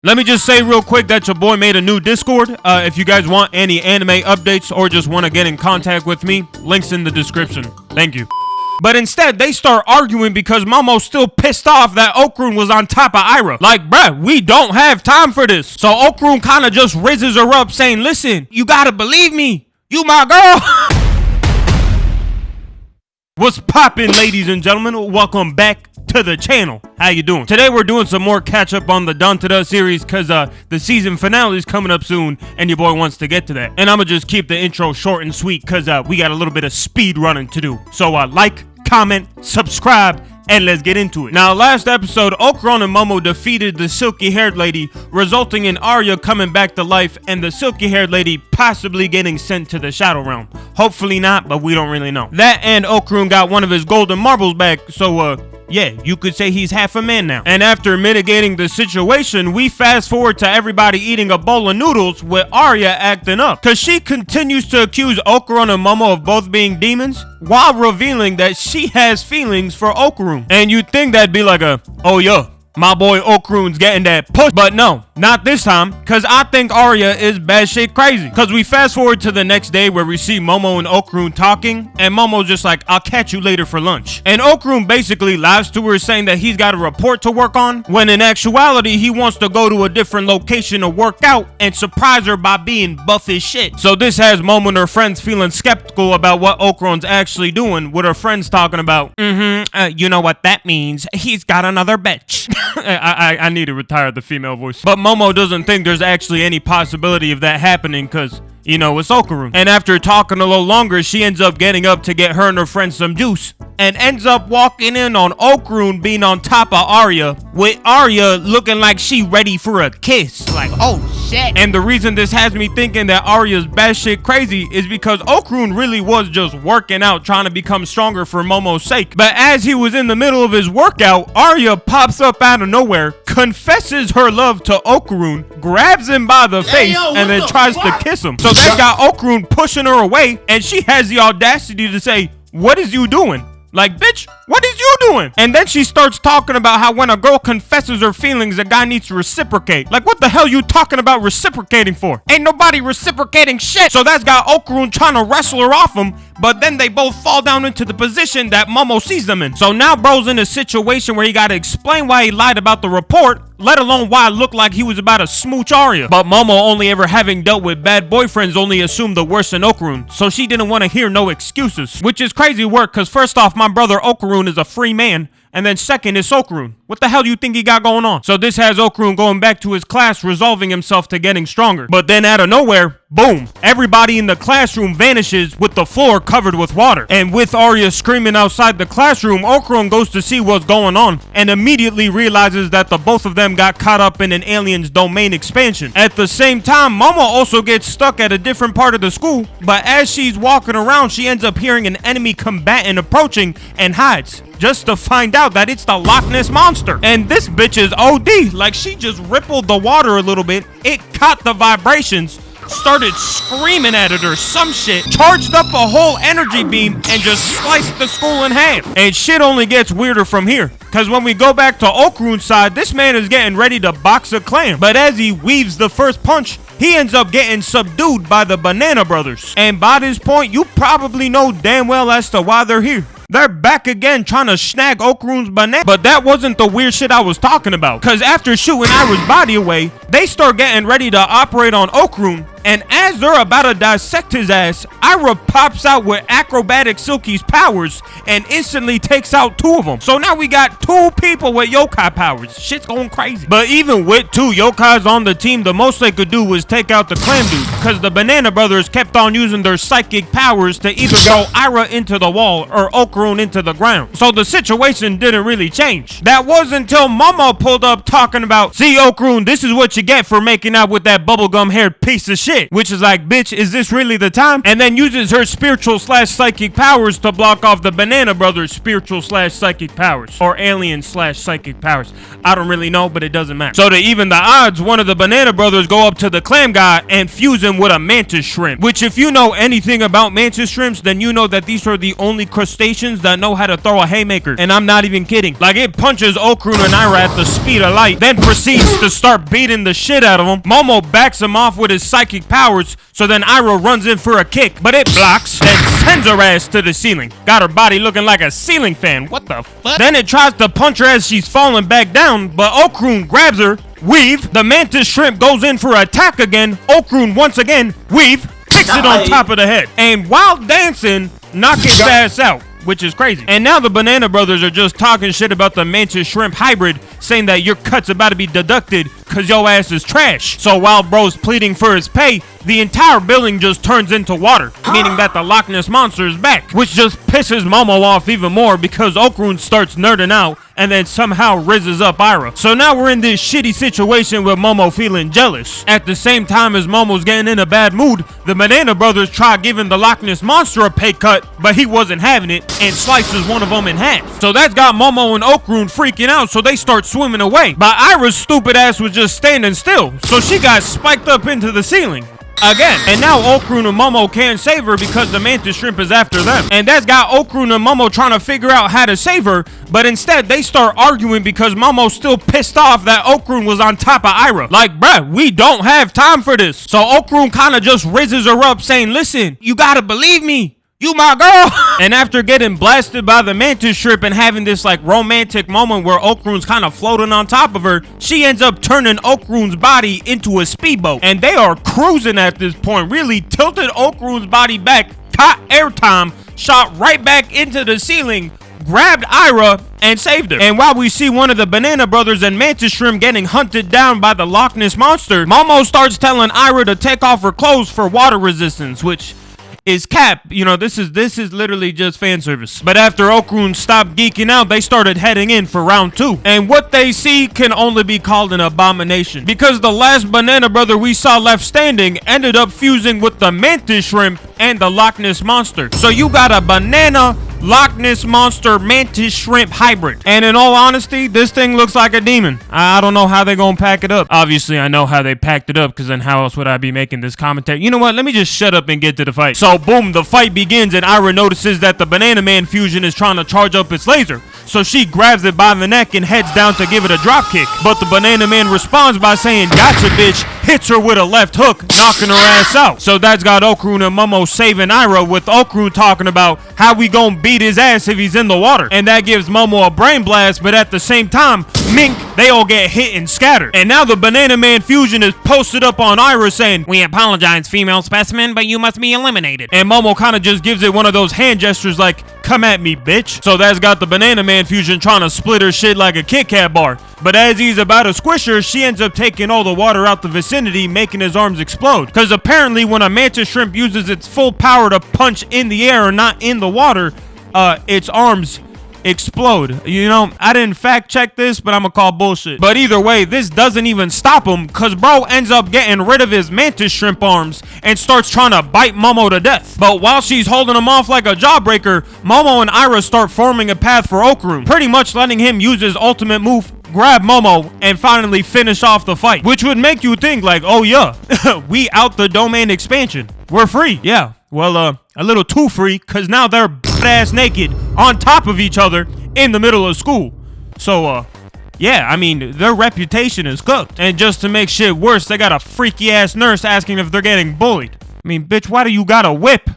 Let me just say real quick that your boy made a new Discord. If you guys want any anime updates or just want to get in contact with me, links in the description. Thank you. But instead, they start arguing because Momo's still pissed off that Okrun was on top of Ira. Like, bruh, we don't have time for this. So Okrun kind of just raises her up saying, listen, you gotta believe me. You my girl. What's poppin', ladies and gentlemen? Welcome back to the channel. How you doing? Today we're doing some more catch up on the Dantada series because the season finale is coming up soon and your boy wants to get to that. And I'm gonna just keep the intro short and sweet because we got a little bit of speed running to do. So like, comment, subscribe, and let's get into it. Now, last episode, Okrun and Momo defeated the silky-haired lady, resulting in Arya coming back to life and the silky-haired lady possibly getting sent to the Shadow Realm. Hopefully not, but we don't really know. That and Okrun got one of his golden marbles back, so yeah, you could say he's half a man now. And after mitigating the situation, we fast forward to everybody eating a bowl of noodles with Arya acting up. Cause she continues to accuse Okrun and Momo of both being demons while revealing that she has feelings for Okrun. And you'd think that'd be like a, oh yeah, my boy Okrun's getting that push. But no, not this time, cause I think Arya is batshit crazy. Cause we fast forward to the next day where we see Momo and Okrun talking, and Momo's just like, I'll catch you later for lunch. And Okrun basically lies to her saying that he's got a report to work on, when in actuality he wants to go to a different location to work out and surprise her by being buff as shit. So this has Momo and her friends feeling skeptical about what Okrun's actually doing, with her friends talking about, you know what that means, he's got another bitch. I need to retire the female voice. But Momo doesn't think there's actually any possibility of that happening because, you know, it's Okrun. And after talking a little longer, she ends up getting up to get her and her friend some juice and ends up walking in on Okrun being on top of Arya, with Arya looking like she ready for a kiss. Like, oh shit. And the reason this has me thinking that Arya's batshit crazy is because Okrun really was just working out, trying to become stronger for Momo's sake. But as he was in the middle of his workout, Arya pops up out of nowhere, confesses her love to Okrun, grabs him by the face, and then tries to kiss him. So that got Okrun pushing her away, and she has the audacity to say, what is you doing? Like, bitch, what is you doing? And then she starts talking about how when a girl confesses her feelings, a guy needs to reciprocate. Like, what the hell you talking about reciprocating for? Ain't nobody reciprocating shit. So that's got Okrun trying to wrestle her off him, but then they both fall down into the position that Momo sees them in. So now bro's in a situation where he gotta explain why he lied about the report, let alone why it looked like he was about to smooch Arya. But Momo, only ever having dealt with bad boyfriends, only assumed the worst in Okrun, so she didn't want to hear no excuses. Which is crazy work, cause first off, my brother Okrun is a free man, and then second is Okrun. What the hell do you think he got going on? So this has Okrun going back to his class, resolving himself to getting stronger. But then out of nowhere, boom, everybody in the classroom vanishes with the floor covered with water. And with Arya screaming outside the classroom, Okrun goes to see what's going on and immediately realizes that the both of them got caught up in an alien's domain expansion. At the same time, Momo also gets stuck at a different part of the school, but as she's walking around, she ends up hearing an enemy combatant approaching and hides, just to find out that it's the Loch Ness Monster. And this bitch is OD. Like, she just rippled the water a little bit, it caught the vibrations, started screaming at it or some shit, charged up a whole energy beam, and just sliced the school in half. And shit only gets weirder from here, because when we go back to Okrun's side, this man is getting ready to box a clam. But as he weaves the first punch, he ends up getting subdued by the Banana Brothers. And by this point, you probably know damn well as to why they're here. They're back again trying to snag Okrun's banana. But that wasn't the weird shit I was talking about. Because after shooting Ira's body away, they start getting ready to operate on Okrun. And as they're about to dissect his ass, Ira pops out with acrobatic Silky's powers and instantly takes out two of them. So now we got two people with yokai powers. Shit's going crazy. But even with two yokais on the team, the most they could do was take out the clam dude, because the Banana Brothers kept on using their psychic powers to either throw Ira into the wall or Okrun into the ground. So the situation didn't really change. That was until Momo pulled up talking about, see Okrun, this is what you get for making out with that bubblegum haired piece of shit. shit. Which is like, bitch, is this really the time? And then uses her spiritual/psychic powers to block off the Banana Brothers' spiritual/psychic powers. Or alien/psychic powers. I don't really know, but it doesn't matter. So to even the odds, one of the Banana Brothers go up to the clam guy and fuse him with a mantis shrimp. Which, if you know anything about mantis shrimps, then you know that these are the only crustaceans that know how to throw a haymaker. And I'm not even kidding. Like, it punches Okrun and Ira at the speed of light, then proceeds to start beating the shit out of him. Momo backs him off with his psychic powers, so then Ira runs in for a kick, but it blocks, then sends her ass to the ceiling. Got her body looking like a ceiling fan. What the fuck? Then it tries to punch her as she's falling back down, but Okrun grabs her, weave, the mantis shrimp goes in for attack again, Okrun once again, weave, kicks it on top of the head, and while dancing, knock its ass out. Which is crazy. And now the Banana Brothers are just talking shit about the mantis shrimp hybrid, saying that your cut's about to be deducted cause your ass is trash. So while bro's pleading for his pay, the entire building just turns into water, meaning that the Loch Ness Monster is back, which just pisses Momo off even more because Okrun starts nerding out and then somehow rizzes up Ira. So now we're in this shitty situation with Momo feeling jealous. At the same time as Momo's getting in a bad mood, the Banana Brothers try giving the Loch Ness Monster a pay cut, but he wasn't having it and slices one of them in half. So that's got Momo and Okrun freaking out, so they start swimming away. But Ira's stupid ass was just standing still, so she got spiked up into the ceiling again. And now Okrun and Momo can't save her because the mantis shrimp is after them. And that's got Okrun and Momo trying to figure out how to save her, but instead they start arguing because Momo's still pissed off that Okrun was on top of Ira. Like, bruh, we don't have time for this. So Okrun kind of just rizzes her up saying, listen, you gotta believe me. You my girl. And after getting blasted by the mantis shrimp and having this like romantic moment where Okrun's kind of floating on top of her, she ends up turning Okrun's body into a speedboat. And they are cruising at this point, really tilted Okrun's body back, caught airtime, shot right back into the ceiling, grabbed Ira, and saved her. And while we see one of the Banana Brothers and Mantis Shrimp getting hunted down by the Loch Ness Monster, Momo starts telling Ira to take off her clothes for water resistance, which is cap. You know, this is literally just fan service. But after Okrun stopped geeking out, they started heading in for round 2. And what they see can only be called an abomination, because the last Banana Brother we saw left standing ended up fusing with the Mantis Shrimp and the Loch Ness Monster. So you got a banana Loch Ness Monster Mantis Shrimp hybrid. And in all honesty, this thing looks like a demon. I don't know how they're gonna pack it up. Obviously, I know how they packed it up, because then how else would I be making this commentary? You know what? Let me just shut up and get to the fight. So boom, the fight begins, and Ira notices that the Banana Man fusion is trying to charge up its laser. So she grabs it by the neck and heads down to give it a drop kick. But the Banana Man responds by saying, gotcha, bitch, hits her with a left hook, knocking her ass out. So that's got Okrun and Momo saving Ira, with Okrun talking about how we gonna beat his ass if he's in the water. And that gives Momo a brain blast, but at the same time, mink, they all get hit and scattered. And now the Banana Man fusion is posted up on Ira saying, we apologize, female specimen, but you must be eliminated. And Momo kind of just gives it one of those hand gestures like, come at me, bitch. So that's got the Banana Man fusion trying to split her shit like a Kit Kat bar. But as he's about to squish her, she ends up taking all the water out the vicinity, making his arms explode. Because apparently when a mantis shrimp uses its full power to punch in the air and not in the water, its arms explode. You know, I didn't fact check this, but I'm gonna call bullshit. But either way, this doesn't even stop him, cause bro ends up getting rid of his mantis shrimp arms and starts trying to bite Momo to death. But while she's holding him off like a jawbreaker, Momo and Ira start forming a path for Okrun, pretty much letting him use his ultimate move, grab Momo, and finally finish off the fight. Which would make you think like, oh yeah, we out the domain expansion. We're free. Yeah, well, a little too free, cause now they're butt-ass naked on top of each other in the middle of school. So, yeah, I mean, their reputation is cooked. And just to make shit worse, they got a freaky ass nurse asking if they're getting bullied. I mean, bitch, why do you got a whip?